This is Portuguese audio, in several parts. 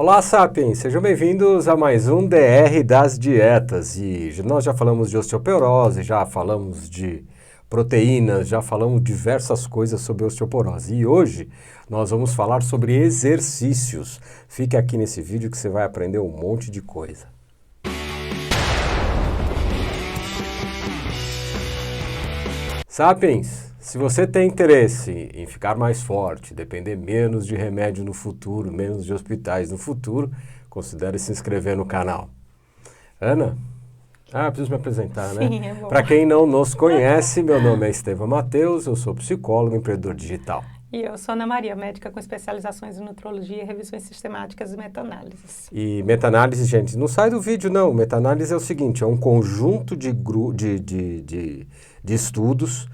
Olá, Sapiens! Sejam bem-vindos a mais um DR das Dietas. E nós já falamos de osteoporose, já falamos de proteínas, já falamos diversas coisas sobre osteoporose. E hoje nós vamos falar sobre exercícios. Fique aqui nesse vídeo que você vai aprender um monte de coisa. Sapiens, se você tem interesse em ficar mais forte, depender menos de remédio no futuro, menos de hospitais no futuro, considere se inscrever no canal. Ana? Preciso me apresentar, né? Sim, é bom. Para quem não nos conhece, meu nome é Estevão Mateus, eu sou psicólogo e empreendedor digital. E eu sou Ana Maria, médica com especializações em nutrologia, revisões sistemáticas e meta-análises. E meta-análise, gente, não sai do vídeo não. Meta-análise é o seguinte, é um conjunto de estudos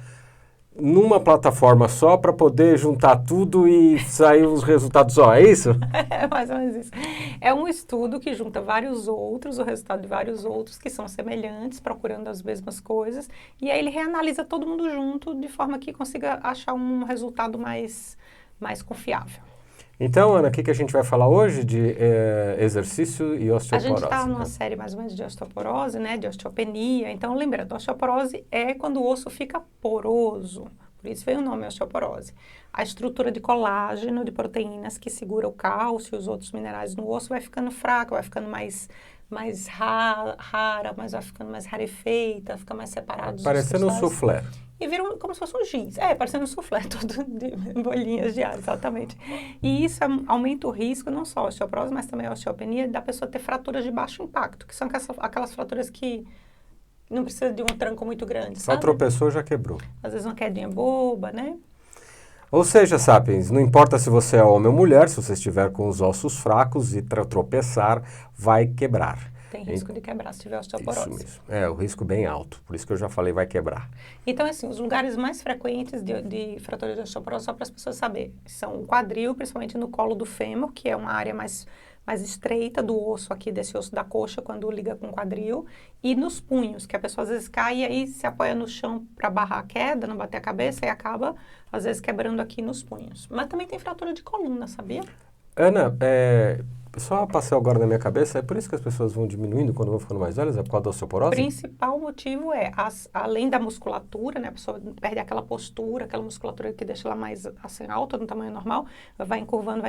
numa plataforma só para poder juntar tudo e sair os resultados só, é isso? É mais ou menos isso. É um estudo que junta vários outros, o resultado de vários outros que são semelhantes, procurando as mesmas coisas, e aí ele reanalisa todo mundo junto de forma que consiga achar um resultado mais confiável. Então, Ana, o que a gente vai falar hoje de exercício e osteoporose? A gente está numa série mais ou menos de osteoporose, né, de osteopenia. Então, lembrando, a osteoporose é quando o osso fica poroso. Por isso veio o nome osteoporose. A estrutura de colágeno, de proteínas que segura o cálcio e os outros minerais no osso vai ficando fraca, vai ficando mais rara, mas vai ficando mais rarefeita, fica mais separada. Parecendo um soufflé. E viram como se fosse um giz. Parecendo um soufflé, todo de bolinhas de ar, exatamente. E isso aumenta o risco, não só a osteoporose, mas também a osteopenia, da pessoa ter fraturas de baixo impacto, que são aquelas fraturas que não precisa de um tranco muito grande, Só sabe? Tropeçou, já quebrou. Às vezes uma quedinha boba, né? Ou seja, Sapiens, não importa se você é homem ou mulher, se você estiver com os ossos fracos e tropeçar, vai quebrar. Tem risco de quebrar se tiver osteoporose. Isso mesmo. O risco bem alto. Por isso que eu já falei vai quebrar. Então, assim, os lugares mais frequentes de fraturas de osteoporose, só para as pessoas saberem, são o quadril, principalmente no colo do fêmur, que é uma área mais estreita do osso aqui, desse osso da coxa, quando liga com o quadril, e nos punhos, que a pessoa às vezes cai e aí se apoia no chão para barrar a queda, não bater a cabeça, e acaba, às vezes, quebrando aqui nos punhos. Mas também tem fratura de coluna, sabia? Ana, só passou agora na minha cabeça, é por isso que as pessoas vão diminuindo quando vão ficando mais velhas? É por causa da osteoporose? O principal motivo além da musculatura, né? A pessoa perde aquela postura, aquela musculatura que deixa ela mais assim, alta, no tamanho normal, vai encurvando,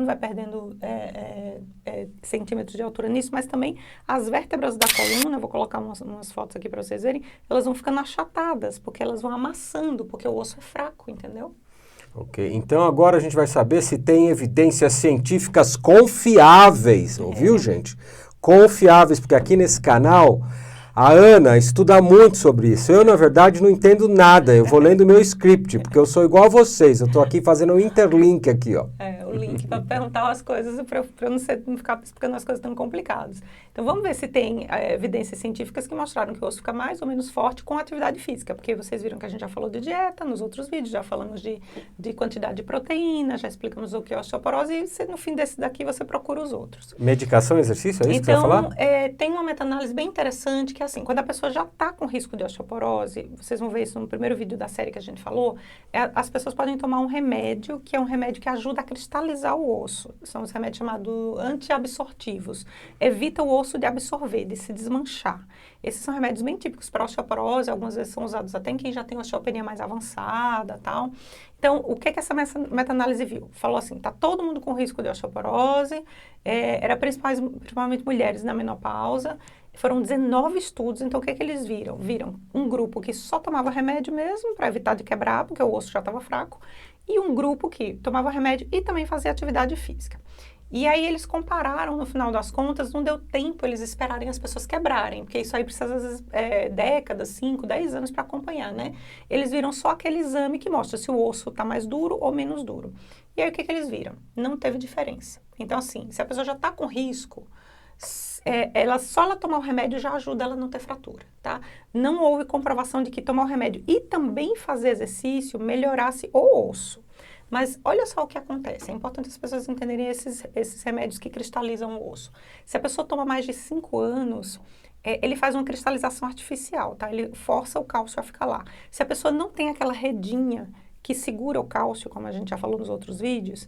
vai perdendo centímetros de altura nisso, mas também as vértebras da coluna, eu vou colocar umas fotos aqui para vocês verem, elas vão ficando achatadas, porque elas vão amassando, porque o osso é fraco, entendeu? Ok, então agora a gente vai saber se tem evidências científicas confiáveis, ouviu, gente? Confiáveis, porque aqui nesse canal a Ana estuda muito sobre isso. Eu, na verdade, não entendo nada, eu vou lendo o meu script, porque eu sou igual a vocês, eu estou aqui fazendo um interlink aqui, ó. O link para perguntar as coisas, para eu não ficar explicando as coisas tão complicadas. Então, vamos ver se tem evidências científicas que mostraram que o osso fica mais ou menos forte com atividade física, porque vocês viram que a gente já falou de dieta nos outros vídeos, já falamos de quantidade de proteína, já explicamos o que é osteoporose, e no fim desse daqui você procura os outros. Medicação e exercício, é isso que você vai falar? Tem uma meta-análise bem interessante, que é assim, quando a pessoa já está com risco de osteoporose, vocês vão ver isso no primeiro vídeo da série que a gente falou, as pessoas podem tomar um remédio, que é um remédio que ajuda a cristalizar o osso. São os remédios chamados antiabsortivos. Evita o osso de absorver, de se desmanchar. Esses são remédios bem típicos para osteoporose, algumas vezes são usados até em quem já tem osteopenia mais avançada, tal. Então, o que essa meta-análise viu? Falou assim, tá todo mundo com risco de osteoporose, era principalmente mulheres na menopausa, foram 19 estudos, então o que eles viram? Viram um grupo que só tomava remédio mesmo, para evitar de quebrar, porque o osso já estava fraco, e um grupo que tomava remédio e também fazia atividade física. E aí eles compararam, no final das contas, não deu tempo eles esperarem as pessoas quebrarem, porque isso aí precisa, às vezes, décadas, 5, 10 anos para acompanhar, né? Eles viram só aquele exame que mostra se o osso está mais duro ou menos duro. E aí o que eles viram? Não teve diferença. Então, assim, se a pessoa já está com risco, só ela tomar o remédio já ajuda ela a não ter fratura, tá? Não houve comprovação de que tomar o remédio e também fazer exercício melhorasse o osso. Mas olha só o que acontece, é importante as pessoas entenderem esses remédios que cristalizam o osso. Se a pessoa toma mais de 5 anos, ele faz uma cristalização artificial, tá? Ele força o cálcio a ficar lá. Se a pessoa não tem aquela redinha que segura o cálcio, como a gente já falou nos outros vídeos,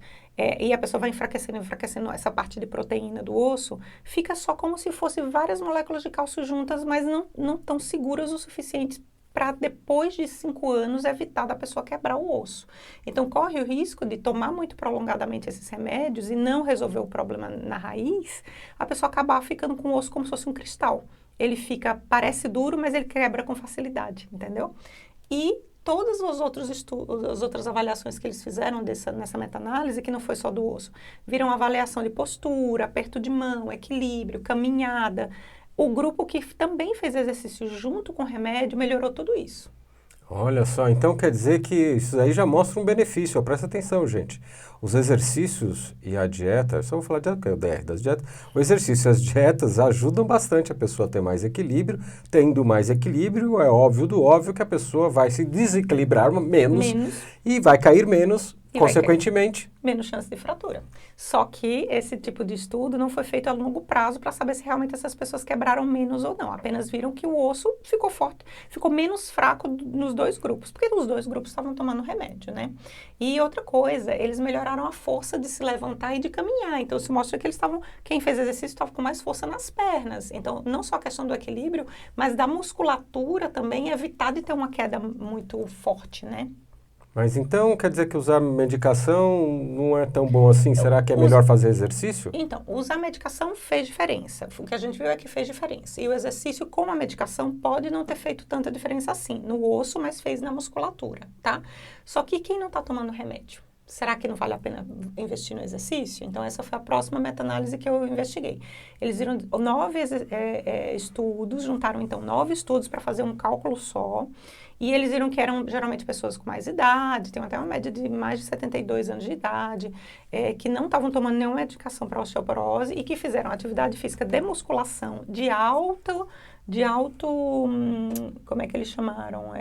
e a pessoa vai enfraquecendo essa parte de proteína do osso, fica só como se fosse várias moléculas de cálcio juntas, mas não tão seguras o suficiente para depois de 5 anos evitar da pessoa quebrar o osso. Então, corre o risco de tomar muito prolongadamente esses remédios e não resolver o problema na raiz, a pessoa acabar ficando com o osso como se fosse um cristal. Ele parece duro, mas ele quebra com facilidade, entendeu? E todos os outros estudos, as outras avaliações que eles fizeram nessa meta-análise, que não foi só do osso, viram avaliação de postura, aperto de mão, equilíbrio, caminhada. O grupo que também fez exercício junto com o remédio melhorou tudo isso. Olha só, então quer dizer que isso aí já mostra um benefício, ó, presta atenção, gente. Os exercícios e a dieta, só vou falar o DR das dietas, o exercício e as dietas ajudam bastante a pessoa a ter mais equilíbrio. Tendo mais equilíbrio, é óbvio do óbvio que a pessoa vai se desequilibrar menos. E vai cair menos, consequentemente. Menos chance de fratura. Só que esse tipo de estudo não foi feito a longo prazo para saber se realmente essas pessoas quebraram menos ou não. Apenas viram que o osso ficou forte, ficou menos fraco nos dois grupos, porque os dois grupos estavam tomando remédio, né? E outra coisa, eles melhoraram a força de se levantar e de caminhar. Então, se mostra que quem fez exercício estava com mais força nas pernas. Então, não só a questão do equilíbrio, mas da musculatura também, evitar de ter uma queda muito forte, né? Mas então quer dizer que usar medicação não é tão bom assim? Será que é melhor fazer exercício? Então, usar medicação fez diferença. O que a gente viu é que fez diferença. E o exercício com a medicação pode não ter feito tanta diferença assim no osso, mas fez na musculatura, tá? Só que quem não está tomando remédio? Será que não vale a pena investir no exercício? Então, essa foi a próxima meta-análise que eu investiguei. Eles viram 9 estudos, juntaram então 9 estudos para fazer um cálculo só. E eles viram que eram geralmente pessoas com mais idade, tem até uma média de mais de 72 anos de idade, que não estavam tomando nenhuma medicação para osteoporose e que fizeram atividade física de musculação de alto, como é que eles chamaram?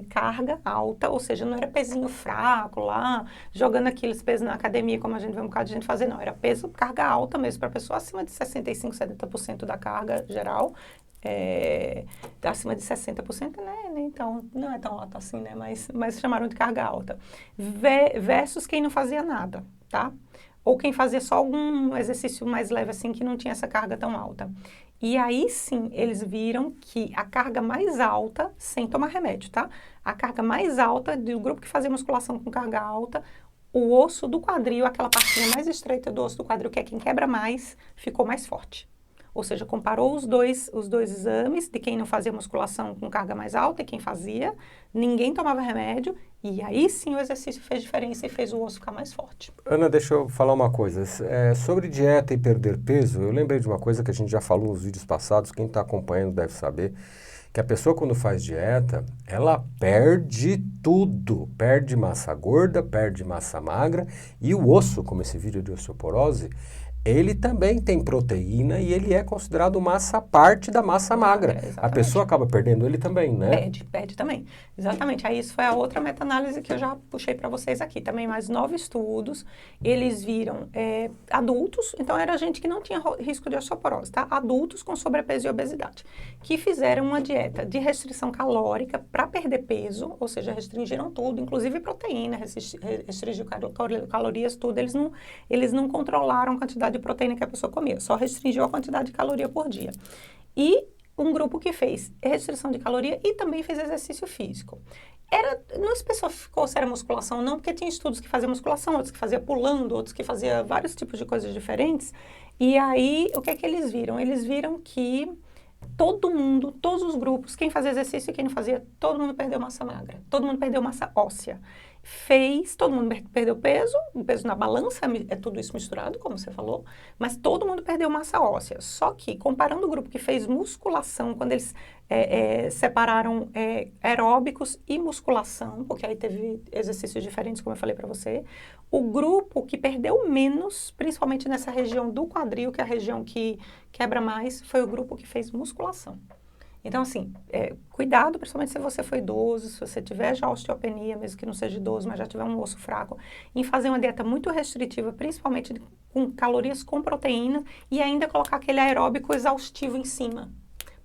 Carga alta, ou seja, não era pezinho fraco lá, jogando aqueles pesos na academia, como a gente vê um bocado de gente fazer, não, era peso, carga alta mesmo, para pessoa acima de 65%, 70% da carga geral, acima de 60%, né? Então, não é tão alta assim, né? Mas chamaram de carga alta. Versus quem não fazia nada, tá? Ou quem fazia só algum exercício mais leve, assim, que não tinha essa carga tão alta. E aí, sim, eles viram que a carga mais alta, sem tomar remédio, tá? A carga mais alta do grupo que fazia musculação com carga alta, o osso do quadril, aquela partinha mais estreita do osso do quadril, que é quem quebra mais, ficou mais forte. Ou seja, comparou os dois exames de quem não fazia musculação com carga mais alta e quem fazia, ninguém tomava remédio, e aí sim o exercício fez diferença e fez o osso ficar mais forte. Ana, deixa eu falar uma coisa. Sobre dieta e perder peso, eu lembrei de uma coisa que a gente já falou nos vídeos passados, quem está acompanhando deve saber, que a pessoa quando faz dieta, ela perde tudo. Perde massa gorda, perde massa magra, e o osso, como esse vídeo de osteoporose, ele também tem proteína e ele é considerado parte da massa magra. A pessoa acaba perdendo ele também, né? Perde também. Exatamente. Aí isso foi a outra meta-análise que eu já puxei para vocês aqui. Também mais 9 estudos. Eles viram adultos, então era gente que não tinha risco de osteoporose, tá? Adultos com sobrepeso e obesidade, que fizeram uma dieta de restrição calórica para perder peso, ou seja, restringiram tudo, inclusive proteína, restringiu calorias, tudo. Eles não controlaram a quantidade de proteína que a pessoa comia, só restringiu a quantidade de caloria por dia. E um grupo que fez restrição de caloria e também fez exercício físico. Não especificou se era musculação ou não, porque tinha estudos que faziam musculação, outros que faziam pulando, outros que faziam vários tipos de coisas diferentes. E aí, o que é que eles viram? Eles viram que todo mundo, todos os grupos, quem fazia exercício e quem não fazia, todo mundo perdeu massa magra, todo mundo perdeu massa óssea. Todo mundo perdeu peso, o peso na balança, é tudo isso misturado, como você falou, mas todo mundo perdeu massa óssea. Só que, comparando o grupo que fez musculação, quando eles separaram aeróbicos e musculação, porque aí teve exercícios diferentes, como eu falei para você, o grupo que perdeu menos, principalmente nessa região do quadril, que é a região que quebra mais, foi o grupo que fez musculação. Então, assim, cuidado, principalmente se você for idoso, se você tiver já osteopenia, mesmo que não seja idoso, mas já tiver um osso fraco, em fazer uma dieta muito restritiva, principalmente com calorias com proteína, e ainda colocar aquele aeróbico exaustivo em cima.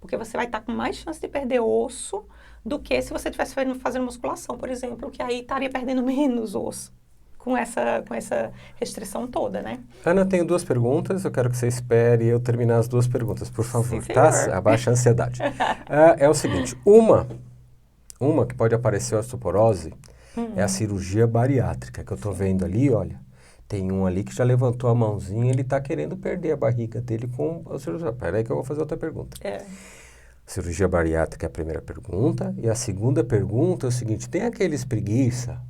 Porque você vai estar com mais chance de perder osso do que se você estivesse fazendo musculação, por exemplo, que aí estaria perdendo menos osso com essa restrição toda, né? Ana, tenho 2 perguntas, eu quero que você espere eu terminar as 2 perguntas, por favor, Sim, tá? senhor. Abaixa a ansiedade. É o seguinte, uma que pode aparecer osteoporose é a cirurgia bariátrica, que eu tô vendo ali, olha. Tem um ali que já levantou a mãozinha, ele tá querendo perder a barriga dele com a cirurgia. Peraí que eu vou fazer outra pergunta. Cirurgia bariátrica é a primeira pergunta. E a segunda pergunta é o seguinte, tem aqueles preguiça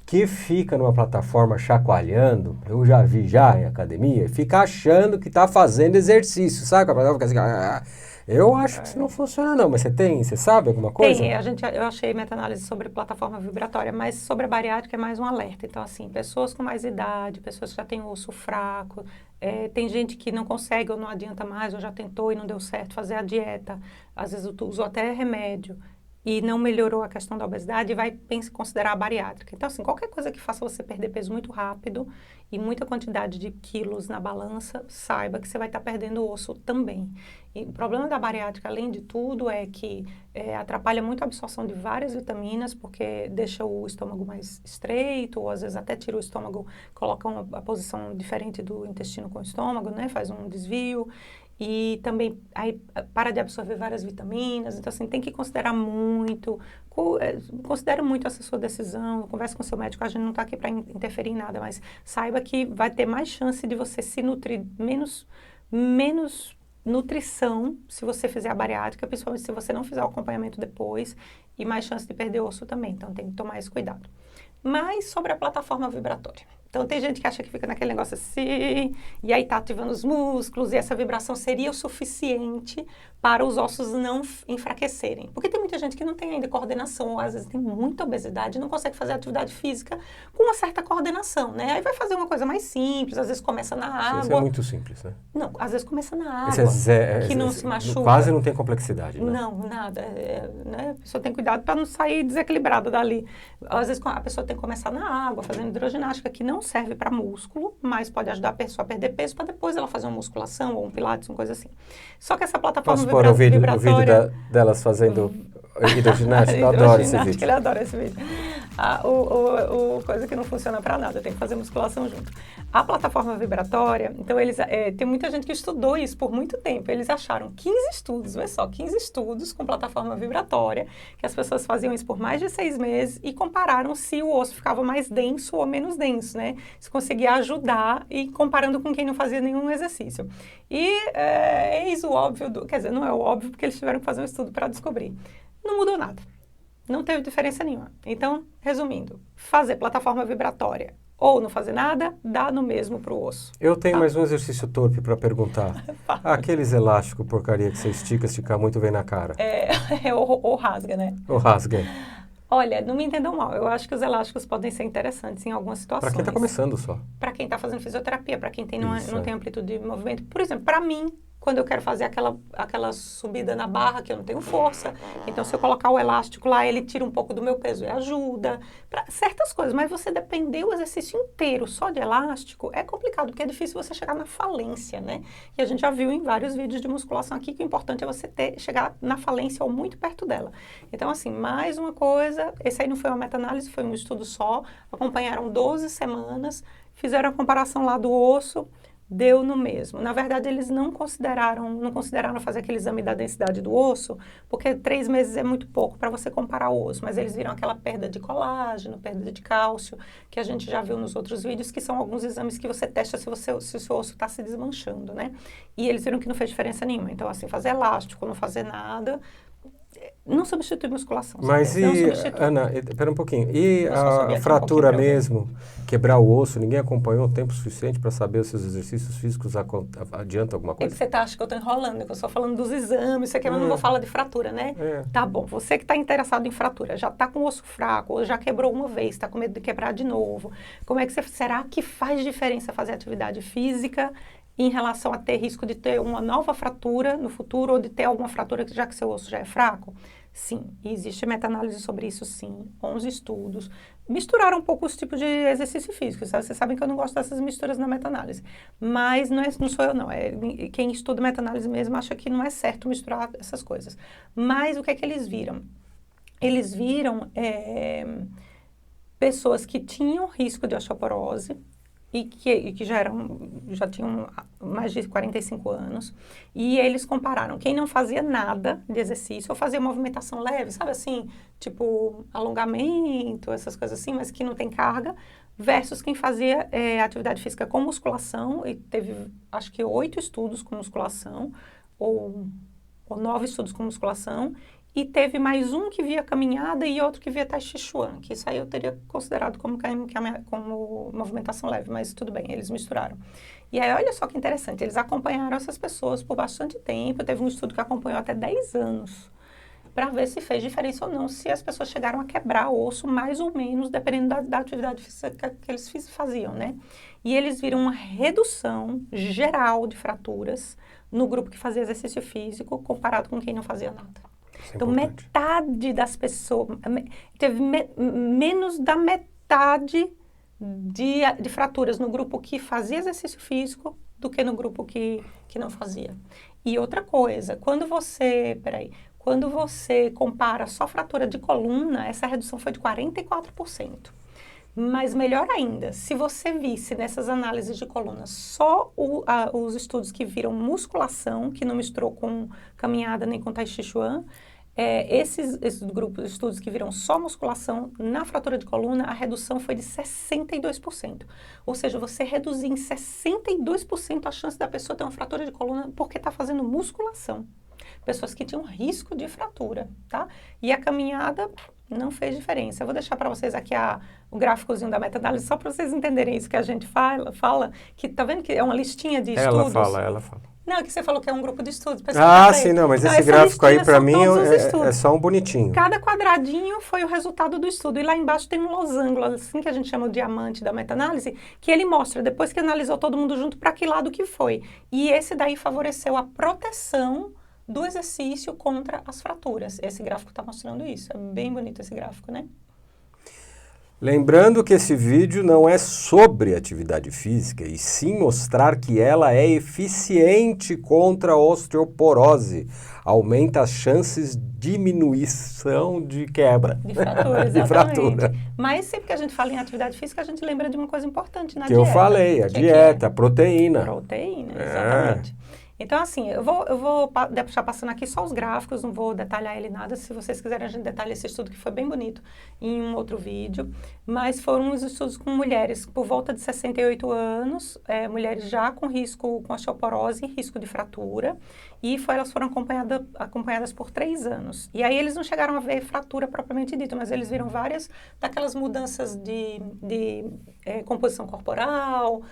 que fica numa plataforma chacoalhando, eu já vi já em academia, fica achando que tá fazendo exercício, sabe? A plataforma fica assim, eu acho que isso não funciona não, mas você sabe alguma coisa? Tem, eu achei meta-análise sobre plataforma vibratória, mas sobre a bariátrica é mais um alerta. Então, assim, pessoas com mais idade, pessoas que já têm osso fraco, tem gente que não consegue ou não adianta mais, ou já tentou e não deu certo fazer a dieta, às vezes usou até remédio e não melhorou a questão da obesidade, vai considerar a bariátrica. Então, assim, qualquer coisa que faça você perder peso muito rápido e muita quantidade de quilos na balança, saiba que você vai estar perdendo osso também. E o problema da bariátrica, além de tudo, é que atrapalha muito a absorção de várias vitaminas, porque deixa o estômago mais estreito, ou às vezes até tira o estômago, coloca uma posição diferente do intestino com o estômago, né? Faz um desvio. E também aí para de absorver várias vitaminas, então assim, tem que considerar muito, considere muito essa sua decisão, converse com seu médico, a gente não está aqui para interferir em nada, mas saiba que vai ter mais chance de você se nutrir, menos nutrição se você fizer a bariátrica, principalmente se você não fizer o acompanhamento depois, e mais chance de perder osso também, então tem que tomar esse cuidado. Mas sobre a plataforma vibratória. Então, tem gente que acha que fica naquele negócio assim, e aí tá ativando os músculos, e essa vibração seria o suficiente para os ossos não enfraquecerem. Porque tem muita gente que não tem ainda coordenação, ou às vezes tem muita obesidade e não consegue fazer atividade física com uma certa coordenação, né? Aí vai fazer uma coisa mais simples, às vezes começa na água. Isso é muito simples, né? Não, às vezes começa na Esse água, que não se machuca. Quase não tem complexidade, né? Não, nada. Né? A pessoa tem cuidado para não sair desequilibrada dali. Às vezes a pessoa tem que começar na água, fazendo hidroginástica, que não serve para músculo, mas pode ajudar a pessoa a perder peso para depois ela fazer uma musculação ou um pilates, uma coisa assim. Só que essa plataforma Posso pôr o vídeo vibratória... delas fazendo hidroginástica? Eu adoro esse vídeo. Ele adora esse vídeo. Coisa que não funciona para nada, tem que fazer musculação junto. A plataforma vibratória, então tem muita gente que estudou isso por muito tempo. Eles acharam 15 estudos, olha só, 15 estudos com plataforma vibratória, que as pessoas faziam isso por mais de 6 meses e compararam se o osso ficava mais denso ou menos denso, né? Se conseguia ajudar e comparando com quem não fazia nenhum exercício. E eis o óbvio, quer dizer, não é o óbvio porque eles tiveram que fazer um estudo para descobrir. Não mudou nada. Não teve diferença nenhuma. Então, resumindo, fazer plataforma vibratória ou não fazer nada, dá no mesmo pro osso. Eu tenho mais um exercício torpe para perguntar. Aqueles elásticos porcaria que você estica muito, vem na cara. Ou rasga, né? Ou rasga. Olha, não me entendam mal, eu acho que os elásticos podem ser interessantes em algumas situações. Para quem está começando só. Para quem está fazendo fisioterapia, para quem não tem amplitude de movimento. Por exemplo, para mim, quando eu quero fazer aquela subida na barra, que eu não tenho força, então se eu colocar o elástico lá, ele tira um pouco do meu peso e ajuda. Para certas coisas, mas você depender o exercício inteiro só de elástico, é complicado, porque é difícil você chegar na falência, né? E a gente já viu em vários vídeos de musculação aqui que o importante é você chegar na falência ou muito perto dela. Então, assim, mais uma coisa, esse aí não foi uma meta-análise, foi um estudo só, acompanharam 12 semanas, fizeram a comparação lá do osso, deu no mesmo. Na verdade, eles não consideraram fazer aquele exame da densidade do osso, porque 3 meses é muito pouco para você comparar o osso, mas eles viram aquela perda de colágeno, perda de cálcio, que a gente já viu nos outros vídeos, que são alguns exames que você testa se o seu osso está se desmanchando, né? E eles viram que não fez diferença nenhuma. Então, assim, fazer elástico, não fazer nada, não substitui musculação. Mas Ana, espera um pouquinho. E a fratura mesmo, quebrar o osso, ninguém acompanhou o tempo suficiente para saber se os exercícios físicos adiantam alguma coisa? É que você acha que eu estou enrolando, que eu estou falando dos exames, isso aqui, mas não vou falar de fratura, né? Tá bom, você que está interessado em fratura, já está com o osso fraco, ou já quebrou uma vez, está com medo de quebrar de novo, será que faz diferença fazer atividade física em relação a ter risco de ter uma nova fratura no futuro ou de ter alguma fratura já que seu osso já é fraco? Sim, existe meta-análise sobre isso, sim. 11 estudos. Misturaram um pouco os tipos de exercício físico, sabe? Vocês sabem que eu não gosto dessas misturas na meta-análise. Mas não sou eu, não. Quem estuda meta-análise mesmo acha que não é certo misturar essas coisas. Mas o que é que eles viram? Eles viram pessoas que tinham risco de osteoporose e que já tinham mais de 45 anos, e eles compararam quem não fazia nada de exercício ou fazia movimentação leve, sabe assim, tipo alongamento, essas coisas assim, mas que não tem carga, versus quem fazia atividade física com musculação, e teve acho que 8 estudos com musculação, ou 9 estudos com musculação, e teve mais um que via caminhada e outro que via Tai Chi Chuan, que isso aí eu teria considerado como movimentação leve, mas tudo bem, eles misturaram. E aí, olha só que interessante, eles acompanharam essas pessoas por bastante tempo, teve um estudo que acompanhou até 10 anos, para ver se fez diferença ou não, se as pessoas chegaram a quebrar o osso mais ou menos, dependendo da atividade física que eles faziam, né? E eles viram uma redução geral de fraturas no grupo que fazia exercício físico, comparado com quem não fazia nada. Então, metade das pessoas, teve menos da metade de fraturas no grupo que fazia exercício físico do que no grupo que não fazia. E outra coisa, quando você compara só fratura de coluna, essa redução foi de 44%. Mas melhor ainda, se você visse nessas análises de coluna só os estudos que viram musculação, que não misturou com caminhada nem com Tai Chi Chuan, esses grupos de estudos que viram só musculação, na fratura de coluna, a redução foi de 62%. Ou seja, você reduzir em 62% a chance da pessoa ter uma fratura de coluna porque está fazendo musculação. Pessoas que tinham risco de fratura, tá? E a caminhada não fez diferença. Eu vou deixar para vocês aqui o gráficozinho da meta-análise, só para vocês entenderem isso que a gente fala, que tá vendo que é uma listinha de estudos? Ela fala. Não, é que você falou que é um grupo de estudos. Sim, não, mas esse gráfico aí para mim é só um bonitinho. Cada quadradinho foi o resultado do estudo. E lá embaixo tem um losango, assim que a gente chama o diamante da meta-análise, que ele mostra, depois que analisou todo mundo junto, para que lado que foi. E esse daí favoreceu a proteção do exercício contra as fraturas. Esse gráfico está mostrando isso. É bem bonito esse gráfico, né? Lembrando que esse vídeo não é sobre atividade física, e sim mostrar que ela é eficiente contra a osteoporose. Aumenta as chances de diminuição de quebra. De fratura, exatamente. De fratura. Mas sempre que a gente fala em atividade física, a gente lembra de uma coisa importante na dieta. Que eu falei, a dieta, a proteína. Proteína, exatamente. Então, assim, eu vou deixar passando aqui só os gráficos, não vou detalhar ele nada. Se vocês quiserem, a gente detalha esse estudo que foi bem bonito em um outro vídeo. Mas foram os estudos com mulheres por volta de 68 anos, mulheres já com risco, com osteoporose e risco de fratura. E elas foram acompanhadas por 3 anos. E aí eles não chegaram a ver fratura propriamente dita, mas eles viram várias daquelas mudanças de composição corporal,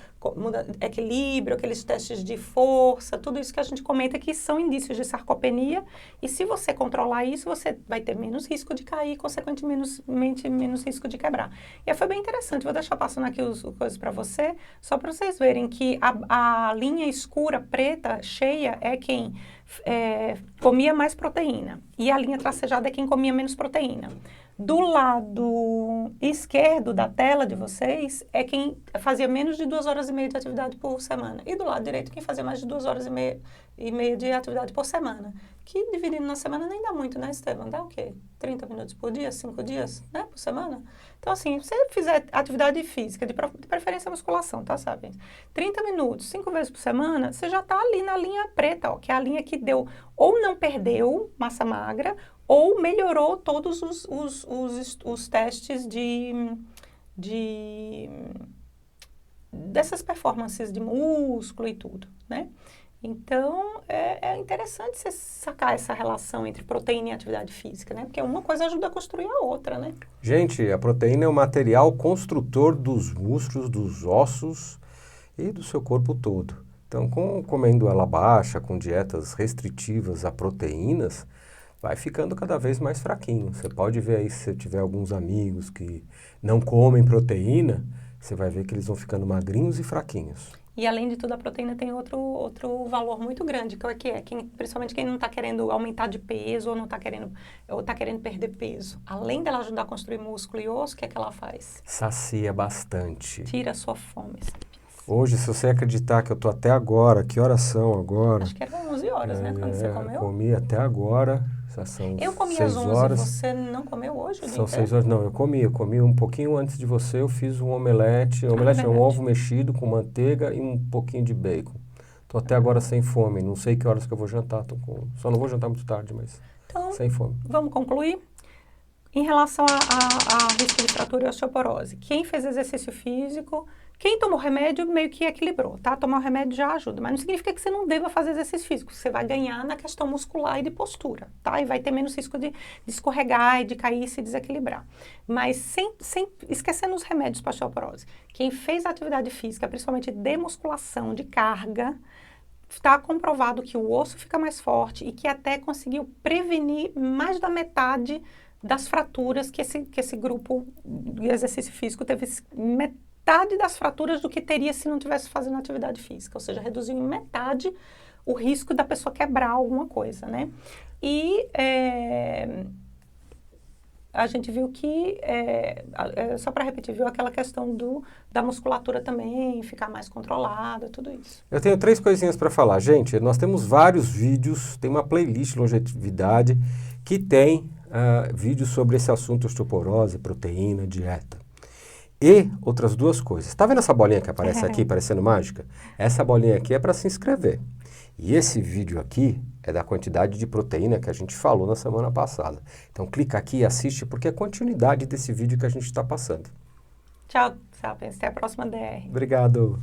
equilíbrio, aqueles testes de força, tudo isso que a gente comenta que são indícios de sarcopenia, e se você controlar isso, você vai ter menos risco de cair e, consequentemente, menos risco de quebrar. E aí foi bem interessante, vou deixar passando aqui as coisas para você, só para vocês verem que a linha escura, preta, cheia, é quem comia mais proteína, e a linha tracejada é quem comia menos proteína. Do lado esquerdo da tela de vocês é quem fazia menos de 2 horas e meia de atividade por semana. E do lado direito quem fazia mais de 2 horas e meia de atividade por semana. Que dividindo na semana nem dá muito, né, Estevam? Dá o quê? 30 minutos por dia, 5 dias, né, por semana? Então, assim, se você fizer atividade física, de preferência musculação, tá, sabe? 30 minutos, 5 vezes por semana, você já tá ali na linha preta, ó, que é a linha que deu ou não perdeu massa magra, ou melhorou todos os testes dessas performances de músculo e tudo, né? Então, é interessante você sacar essa relação entre proteína e atividade física, né? Porque uma coisa ajuda a construir a outra, né? Gente, a proteína é o material construtor dos músculos, dos ossos e do seu corpo todo. Então, comendo ela baixa, com dietas restritivas a proteínas, vai ficando cada vez mais fraquinho. Você pode ver aí, se você tiver alguns amigos que não comem proteína, você vai ver que eles vão ficando magrinhos e fraquinhos. E além de tudo, a proteína tem outro valor muito grande, que é principalmente quem não está querendo aumentar de peso ou não está querendo, ou está querendo perder peso. Além dela ajudar a construir músculo e osso, o que é que ela faz? Sacia bastante. Tira a sua fome, sabe? Hoje, se você acreditar que eu tô até agora, que horas são agora? Acho que eram 11 horas, né, quando você comeu? Comi até agora, já são Eu comi 6 às 11, horas. você não comeu hoje o dia São inteiro? 6 horas, não, eu comi um pouquinho antes de você, eu fiz um omelete, não, um verdade. ovo mexido com manteiga e um pouquinho de bacon. Tô até agora sem fome, não sei que horas que eu vou jantar, só não vou jantar muito tarde, mas Então, sem fome. vamos concluir? Em relação a risco de fratura e osteoporose, quem fez exercício físico, quem tomou remédio meio que equilibrou, tá? Tomar o remédio já ajuda, mas não significa que você não deva fazer exercício físico. Você vai ganhar na questão muscular e de postura, tá? E vai ter menos risco de escorregar e de cair e se desequilibrar. Mas sem esquecendo os remédios para osteoporose. Quem fez atividade física, principalmente de musculação, de carga, está comprovado que o osso fica mais forte e que até conseguiu prevenir mais da metade das fraturas que esse grupo de exercício físico teve metade das fraturas do que teria se não tivesse fazendo atividade física, ou seja, reduziu em metade o risco da pessoa quebrar alguma coisa, né? E a gente viu que, só para repetir, viu aquela questão da musculatura também, ficar mais controlada, tudo isso. Eu tenho 3 coisinhas para falar. Gente, nós temos vários vídeos, tem uma playlist longevidade que tem vídeos sobre esse assunto, osteoporose, proteína, dieta. E outras 2 coisas. Tá vendo essa bolinha que aparece aqui, parecendo mágica? Essa bolinha aqui é para se inscrever. E esse vídeo aqui é da quantidade de proteína que a gente falou na semana passada. Então clica aqui e assiste porque é a continuidade desse vídeo que a gente está passando. Tchau, Sapiens. Até a próxima DR. Obrigado.